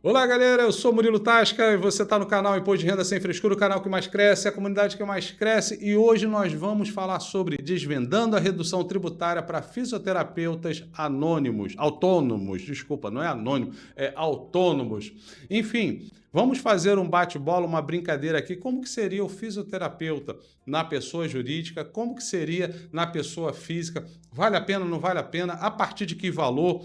Olá, galera, eu sou Murilo Tasca e você está no canal Imposto de Renda Sem Frescura, o canal que mais cresce, a comunidade que mais cresce, e hoje nós vamos falar sobre desvendando a redução tributária para fisioterapeutas autônomos, desculpa, não é anônimo, é autônomos. Enfim, vamos fazer um bate-bola, uma brincadeira aqui, como que seria o fisioterapeuta na pessoa jurídica, como que seria na pessoa física, vale a pena, não vale a pena, a partir de que valor?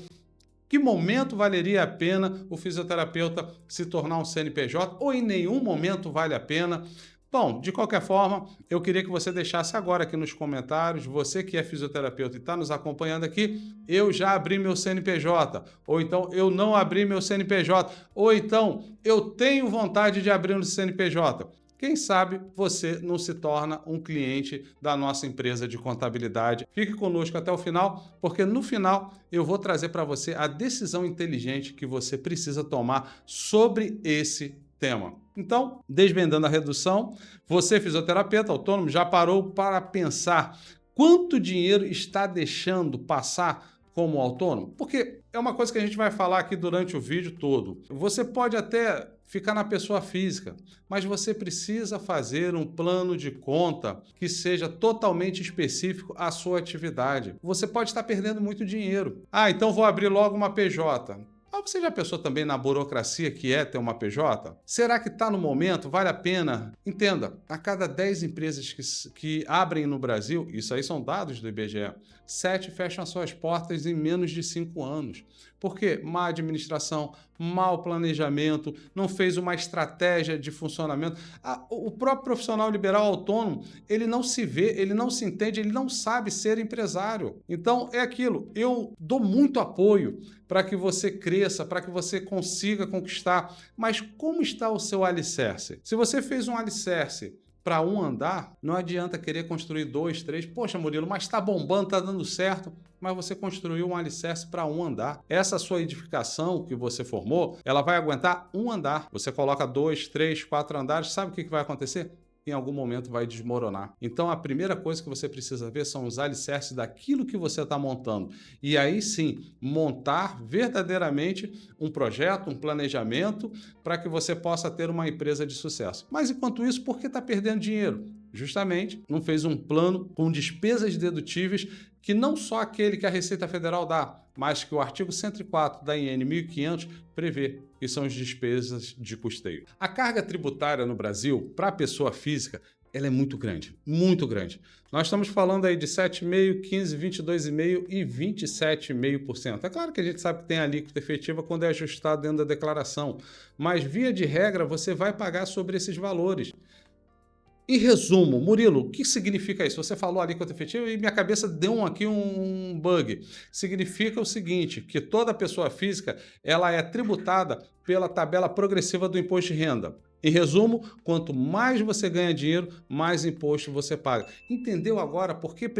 Que momento valeria a pena o fisioterapeuta se tornar um CNPJ ou em nenhum momento vale a pena? Bom, de qualquer forma, eu queria que você deixasse agora aqui nos comentários, você que é fisioterapeuta e está nos acompanhando aqui, eu já abri meu CNPJ, ou então eu não abri meu CNPJ, ou então eu tenho vontade de abrir um CNPJ. Quem sabe você não se torna um cliente da nossa empresa de contabilidade. Fique conosco até o final, porque no final eu vou trazer para você a decisão inteligente que você precisa tomar sobre esse tema. Então, desvendando a redução, você, fisioterapeuta autônomo, já parou para pensar quanto dinheiro está deixando passar como autônomo? Porque é uma coisa que a gente vai falar aqui durante o vídeo todo. Você pode até ficar na pessoa física, mas você precisa fazer um plano de conta que seja totalmente específico à sua atividade. Você pode estar perdendo muito dinheiro. Ah, então vou abrir logo uma PJ. Mas você já pensou também na burocracia que é ter uma PJ? Será que está no momento? Vale a pena? Entenda, a cada 10 empresas que abrem no Brasil, isso aí são dados do IBGE, 7 fecham as suas portas em menos de 5 anos. Por quê? Má administração, mau planejamento, não fez uma estratégia de funcionamento. O próprio profissional liberal autônomo, ele não se vê, ele não se entende, ele não sabe ser empresário. Então, é aquilo, eu dou muito apoio para que você cresça, para que você consiga conquistar. Mas como está o seu alicerce? Se você fez um alicerce para um andar, não adianta querer construir 2, 3. Poxa, Murilo, mas está bombando, está dando certo. Mas você construiu um alicerce para um andar. Essa sua edificação que você formou, ela vai aguentar um andar. Você coloca 2, 3, 4 andares, sabe o que vai acontecer? Em algum momento vai desmoronar. Então a primeira coisa que você precisa ver são os alicerces daquilo que você está montando. E aí sim, montar verdadeiramente um projeto, um planejamento para que você possa ter uma empresa de sucesso. Mas enquanto isso, por que está perdendo dinheiro? Justamente não fez um plano com despesas dedutíveis que não só aquele que a Receita Federal dá, mas que o artigo 104 da IN 1500 prevê, que são as despesas de custeio. A carga tributária no Brasil, para a pessoa física, ela é muito grande, muito grande. Nós estamos falando aí de 7,5%, 15%, 22,5% e 27,5%. É claro que a gente sabe que tem a alíquota efetiva quando é ajustado dentro da declaração, mas via de regra você vai pagar sobre esses valores. Em resumo, Murilo, o que significa isso? Você falou alíquota efetiva e minha cabeça deu aqui um bug. Significa o seguinte, que toda pessoa física ela é tributada pela tabela progressiva do imposto de renda. Em resumo, quanto mais você ganha dinheiro, mais imposto você paga. Entendeu agora por que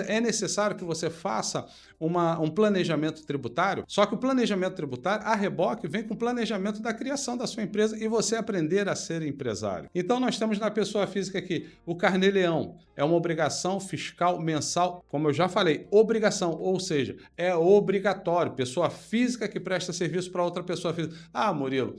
é necessário que você faça um planejamento tributário? Só que o planejamento tributário, a reboque, vem com o planejamento da criação da sua empresa e você aprender a ser empresário. Então nós temos na pessoa física aqui o Carnê-Leão. É uma obrigação fiscal mensal, como eu já falei, obrigação, ou seja, é obrigatório. Pessoa física que presta serviço para outra pessoa física. Ah, Murilo,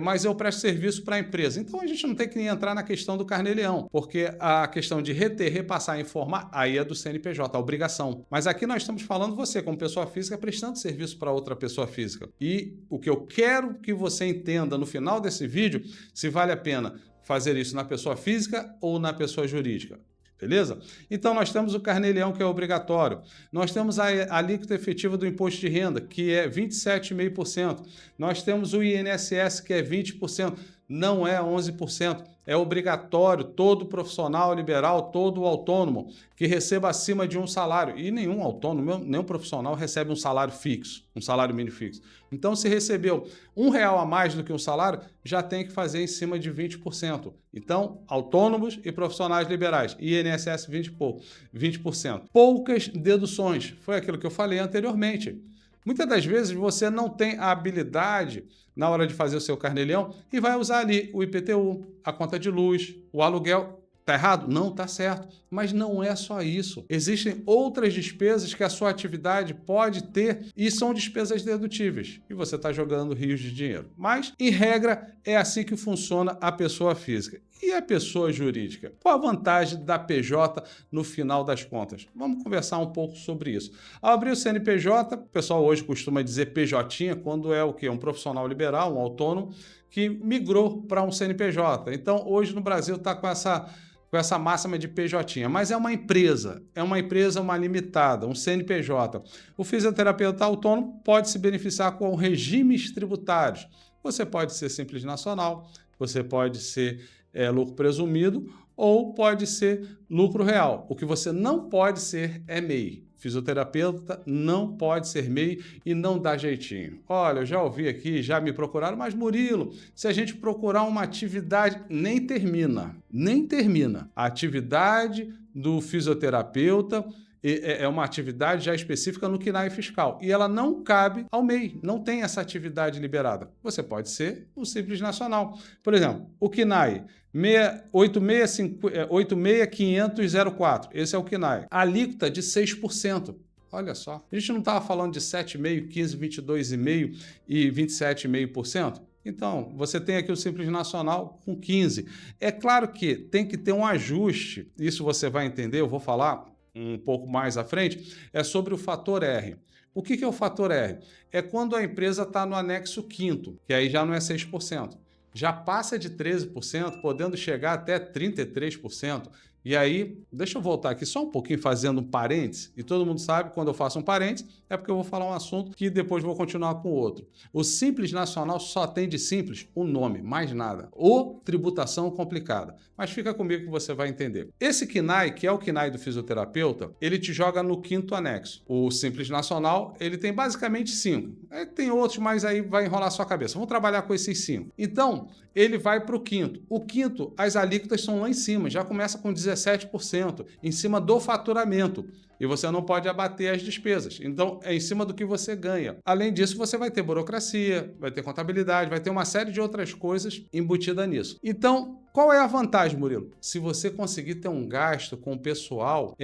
mas eu presto serviço para a empresa. Então a gente não tem que nem entrar na questão do Carnê-Leão, porque a questão de reter, repassar, informar, aí é do CNPJ, a obrigação. Mas aqui nós estamos falando você, como pessoa física, prestando serviço para outra pessoa física. E o que eu quero que você entenda no final desse vídeo, se vale a pena fazer isso na pessoa física ou na pessoa jurídica. Beleza? Então, nós temos o Carnê-Leão, que é obrigatório. Nós temos a alíquota efetiva do imposto de renda, que é 27,5%. Nós temos o INSS, que é 20%. Não é 11%. É obrigatório todo profissional liberal, todo autônomo que receba acima de um salário. E nenhum autônomo, nenhum profissional recebe um salário fixo, um salário mínimo fixo. Então, se recebeu R$1 a mais do que um salário, já tem que fazer em cima de 20%. Então, autônomos e profissionais liberais, INSS 20%. Poucas deduções, foi aquilo que eu falei anteriormente. Muitas das vezes você não tem a habilidade na hora de fazer o seu Carnê-Leão e vai usar ali o IPTU, a conta de luz, o aluguel Tá errado? Não, tá certo. Mas não é só isso. Existem outras despesas que a sua atividade pode ter e são despesas dedutíveis. E você está jogando rios de dinheiro. Mas, em regra, é assim que funciona a pessoa física. E a pessoa jurídica? Qual a vantagem da PJ no final das contas? Vamos conversar um pouco sobre isso. Ao abrir o CNPJ, o pessoal hoje costuma dizer PJ, quando é o quê? Um profissional liberal, um autônomo, que migrou para um CNPJ. Então, hoje no Brasil está com essa máxima de PJ, mas é uma empresa, uma limitada, um CNPJ. O fisioterapeuta autônomo pode se beneficiar com regimes tributários. Você pode ser Simples Nacional, você pode ser lucro presumido ou pode ser lucro real. O que você não pode ser é MEI. Fisioterapeuta não pode ser MEI e não dá jeitinho. Olha, eu já ouvi aqui, já me procuraram, mas Murilo, se a gente procurar uma atividade, nem termina. A atividade do fisioterapeuta é uma atividade já específica no CNAE fiscal e ela não cabe ao MEI, não tem essa atividade liberada. Você pode ser um Simples Nacional. Por exemplo, o CNAE 86504, esse é o CNAE. A alíquota de 6%. Olha só, a gente não estava falando de 7,5%, 15%, 22,5% e 27,5%? Então, você tem aqui o Simples Nacional com 15%. É claro que tem que ter um ajuste, isso você vai entender, eu vou falar um pouco mais à frente, é sobre o fator R. O que é o fator R? É quando a empresa está no anexo 5º, que aí já não é 6%. Já passa de 13%, podendo chegar até 33%. E aí, deixa eu voltar aqui só um pouquinho fazendo um parênteses, e todo mundo sabe que quando eu faço um parênteses é porque eu vou falar um assunto que depois vou continuar com o outro. O Simples Nacional só tem de simples o nome, mais nada. Ou tributação complicada. Mas fica comigo que você vai entender. Esse CNAE, que é o CNAE do fisioterapeuta, ele te joga no 5º anexo. O Simples Nacional, ele tem basicamente 5. Tem outros, mas aí vai enrolar sua cabeça. Vamos trabalhar com esses 5. Então, ele vai para o 5º. O 5º, as alíquotas são lá em cima, já começa com 17%, em cima do faturamento. E você não pode abater as despesas. Então, é em cima do que você ganha. Além disso, você vai ter burocracia, vai ter contabilidade, vai ter uma série de outras coisas embutida nisso. Então, qual é a vantagem, Murilo? Se você conseguir ter um gasto com o pessoal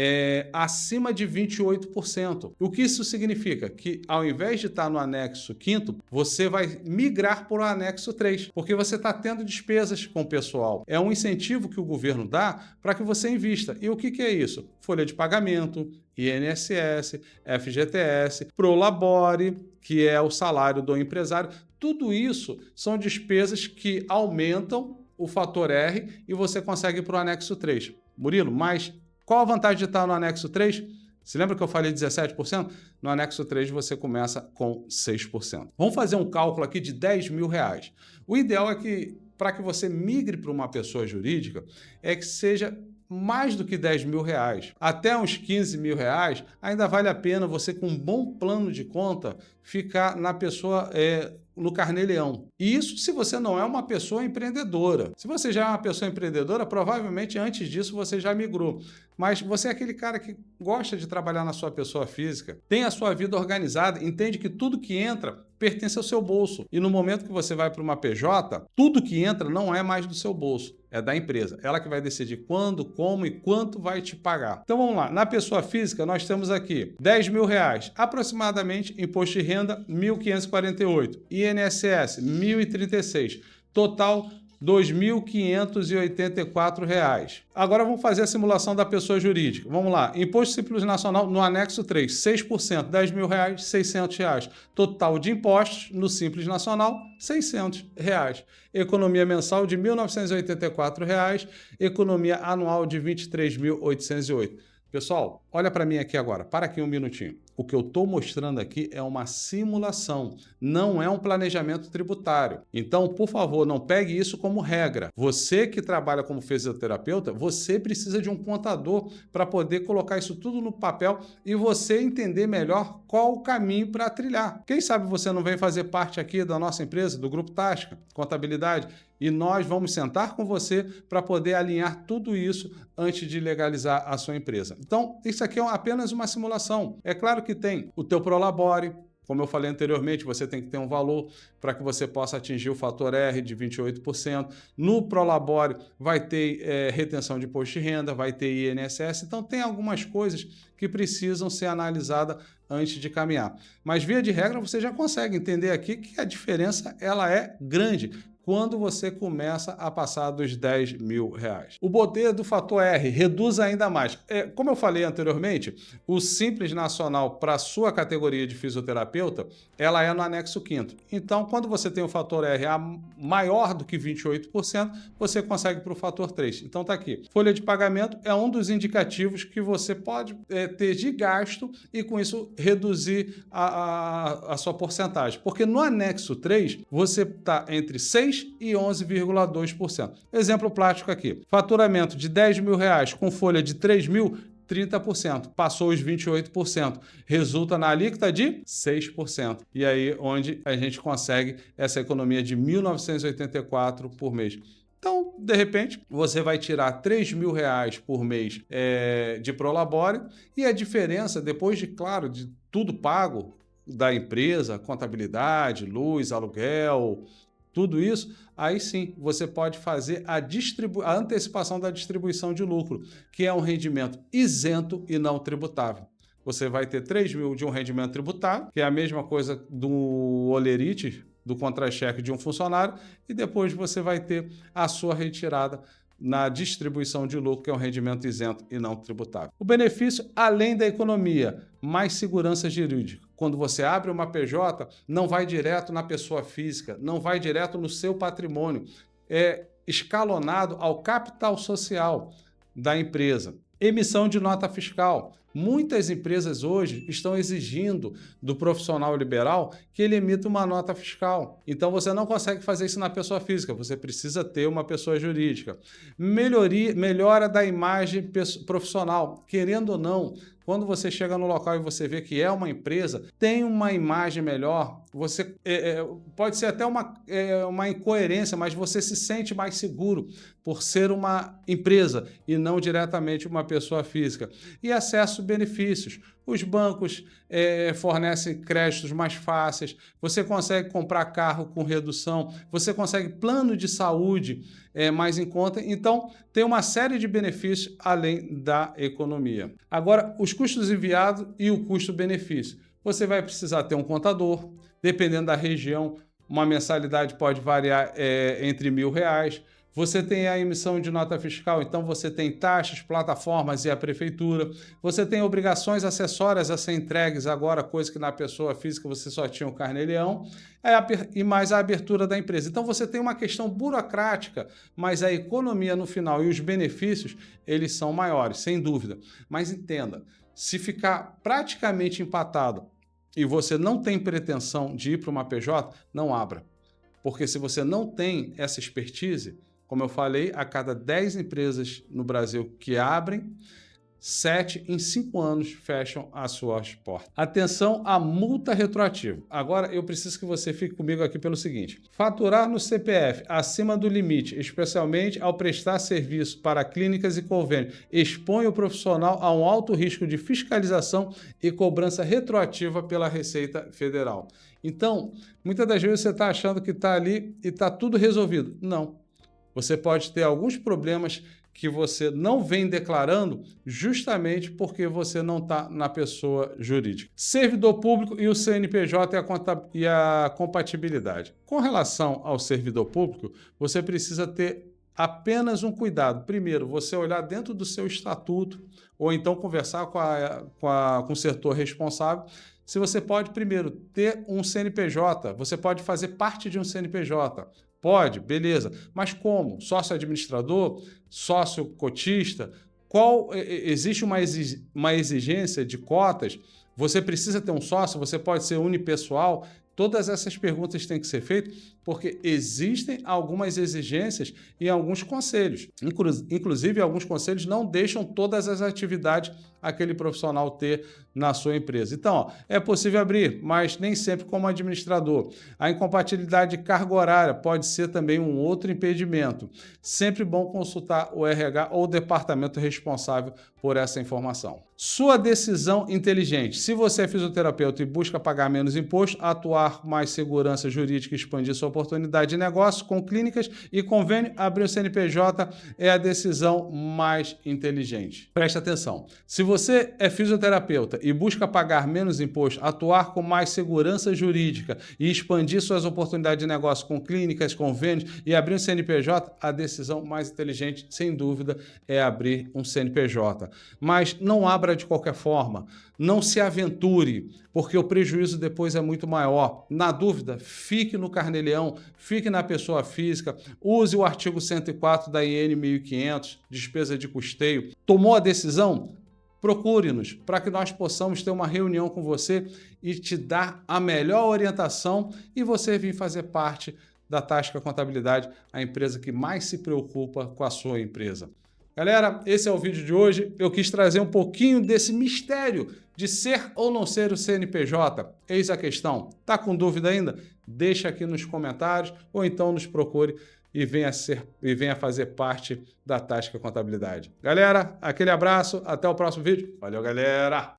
acima de 28%. O que isso significa? Que ao invés de estar no anexo 5º, você vai migrar para o anexo 3, porque você está tendo despesas com o pessoal. É um incentivo que o governo dá para que você invista. E o que é isso? Folha de pagamento, INSS, FGTS, Prolabore, que é o salário do empresário. Tudo isso são despesas que aumentam o fator R e você consegue ir para o anexo 3. Murilo, mas qual a vantagem de estar no anexo 3? Você lembra que eu falei 17%? No anexo 3 você começa com 6%. Vamos fazer um cálculo aqui de R$10.000. O ideal é que, para que você migre para uma pessoa jurídica, é que seja mais do que R$10.000. Até uns R$15.000, ainda vale a pena você, com um bom plano de conta, ficar na pessoa no carnê-leão. E isso se você não é uma pessoa empreendedora. Se você já é uma pessoa empreendedora, provavelmente antes disso você já migrou. Mas você é aquele cara que gosta de trabalhar na sua pessoa física, tem a sua vida organizada, entende que tudo que entra pertence ao seu bolso. E no momento que você vai para uma PJ, tudo que entra não é mais do seu bolso, é da empresa. Ela que vai decidir quando, como e quanto vai te pagar. Então vamos lá. Na pessoa física, nós temos aqui R$10.000, aproximadamente imposto de renda R$1.548, INSS R$1.036, total R$2.584. Agora vamos fazer a simulação da pessoa jurídica. Vamos lá. Imposto Simples Nacional no anexo 3, 6%, R$10.000, R$600. Total de impostos no Simples Nacional, R$600. Economia mensal de R$1.984, economia anual de R$23.808. Pessoal, olha para mim aqui agora, para aqui um minutinho. O que eu estou mostrando aqui é uma simulação, não é um planejamento tributário. Então, por favor, não pegue isso como regra. Você que trabalha como fisioterapeuta, você precisa de um contador para poder colocar isso tudo no papel e você entender melhor qual o caminho para trilhar. Quem sabe você não vem fazer parte aqui da nossa empresa, do Grupo Tasca, Contabilidade, e nós vamos sentar com você para poder alinhar tudo isso antes de legalizar a sua empresa. Então, isso aqui é apenas uma simulação. É claro que tem o teu Prolabore, Como eu falei anteriormente, você tem que ter um valor para que você possa atingir o fator R de 28%. No Prolabore vai ter retenção de imposto de renda, vai ter INSS, então tem algumas coisas que precisam ser analisadas antes de caminhar. Mas, via de regra, você já consegue entender aqui que a diferença ela é grande quando você começa a passar dos R$10.000. O poder do fator R reduz ainda mais. Como eu falei anteriormente, o Simples Nacional para a sua categoria de fisioterapeuta, ela é no anexo 5º. Então, quando você tem o fator R maior do que 28%, você consegue para o fator 3. Então, está aqui. Folha de pagamento é um dos indicativos que você pode ter de gasto e, com isso, reduzir a sua porcentagem. Porque no anexo 3, você está entre 6% e 11,2%. Exemplo prático aqui. Faturamento de R$10.000 com folha de 3.000, 30%. Passou os 28%. Resulta na alíquota de 6%. E aí onde a gente consegue essa economia de R$ 1.984 por mês. Então, de repente, você vai tirar R$3.000 por mês de Prolabore e a diferença, depois de, claro, de tudo pago da empresa, contabilidade, luz, aluguel, tudo isso, aí sim você pode fazer a antecipação da distribuição de lucro, que é um rendimento isento e não tributável. Você vai ter 3.000 de um rendimento tributável, que é a mesma coisa do olerite, do contra-cheque de um funcionário, e depois você vai ter a sua retirada na distribuição de lucro, que é um rendimento isento e não tributável. O benefício, além da economia, mais segurança jurídica. Quando você abre uma PJ, não vai direto na pessoa física, não vai direto no seu patrimônio. É escalonado ao capital social da empresa. Emissão de nota fiscal. Muitas empresas hoje estão exigindo do profissional liberal que ele emita uma nota fiscal. Então você não consegue fazer isso na pessoa física, você precisa ter uma pessoa jurídica. Melhora da imagem profissional. Querendo ou não, quando você chega no local e você vê que é uma empresa, tem uma imagem melhor, você pode ser até uma incoerência, mas você se sente mais seguro por ser uma empresa e não diretamente uma pessoa física. E acesso a benefícios. Os bancos fornecem créditos mais fáceis, você consegue comprar carro com redução, você consegue plano de saúde mais em conta. Então, tem uma série de benefícios além da economia. Agora, os custos enviados e o custo-benefício. Você vai precisar ter um contador, dependendo da região, uma mensalidade pode variar entre R$1.000. Você tem a emissão de nota fiscal, então você tem taxas, plataformas e a prefeitura. Você tem obrigações acessórias a ser entregues agora, coisa que na pessoa física você só tinha o carnê-leão, e mais a abertura da empresa. Então você tem uma questão burocrática, mas a economia no final e os benefícios, eles são maiores, sem dúvida. Mas entenda, se ficar praticamente empatado e você não tem pretensão de ir para uma PJ, não abra. Porque se você não tem essa expertise, como eu falei, a cada 10 empresas no Brasil que abrem, 7 em 5 anos fecham as suas portas. Atenção à multa retroativa. Agora eu preciso que você fique comigo aqui pelo seguinte: faturar no CPF acima do limite, especialmente ao prestar serviço para clínicas e convênios, expõe o profissional a um alto risco de fiscalização e cobrança retroativa pela Receita Federal. Então, muitas das vezes você está achando que está ali e está tudo resolvido. Não. Você pode ter alguns problemas que você não vem declarando justamente porque você não está na pessoa jurídica. Servidor público e o CNPJ e a compatibilidade. Com relação ao servidor público, você precisa ter apenas um cuidado. Primeiro, você olhar dentro do seu estatuto ou então conversar com o setor responsável. Se você pode, primeiro, ter um CNPJ, você pode fazer parte de um CNPJ. Pode, beleza. Mas como? Sócio administrador? Sócio cotista? Existe uma exigência de cotas? Você precisa ter um sócio? Você pode ser unipessoal? Todas essas perguntas têm que ser feitas porque existem algumas exigências em alguns conselhos. Inclusive, alguns conselhos não deixam todas as atividades aquele profissional ter na sua empresa. Então, ó, é possível abrir, mas nem sempre como administrador. A incompatibilidade de carga horária pode ser também um outro impedimento. Sempre bom consultar o RH ou o departamento responsável por essa informação. Sua decisão inteligente. Se você é fisioterapeuta e busca pagar menos imposto, atuar com mais segurança jurídica e expandir sua oportunidade de negócio com clínicas e convênio, abrir o CNPJ é a decisão mais inteligente. Preste atenção. Se você é fisioterapeuta e busca pagar menos imposto, atuar com mais segurança jurídica e expandir suas oportunidades de negócio com clínicas, convênios e abrir um CNPJ, a decisão mais inteligente, sem dúvida, é abrir um CNPJ. Mas não abra de qualquer forma, não se aventure, porque o prejuízo depois é muito maior. Na dúvida, fique no Carnê-Leão, fique na pessoa física, use o artigo 104 da IN 1500, despesa de custeio. Tomou a decisão? Procure-nos para que nós possamos ter uma reunião com você e te dar a melhor orientação e você vir fazer parte da Tasca Contabilidade, a empresa que mais se preocupa com a sua empresa. Galera, esse é o vídeo de hoje. Eu quis trazer um pouquinho desse mistério de ser ou não ser o CNPJ. Eis a questão. Tá com dúvida ainda? Deixa aqui nos comentários ou então nos procure e venha fazer parte da Tasca Contabilidade. Galera, aquele abraço, até o próximo vídeo. Valeu, galera!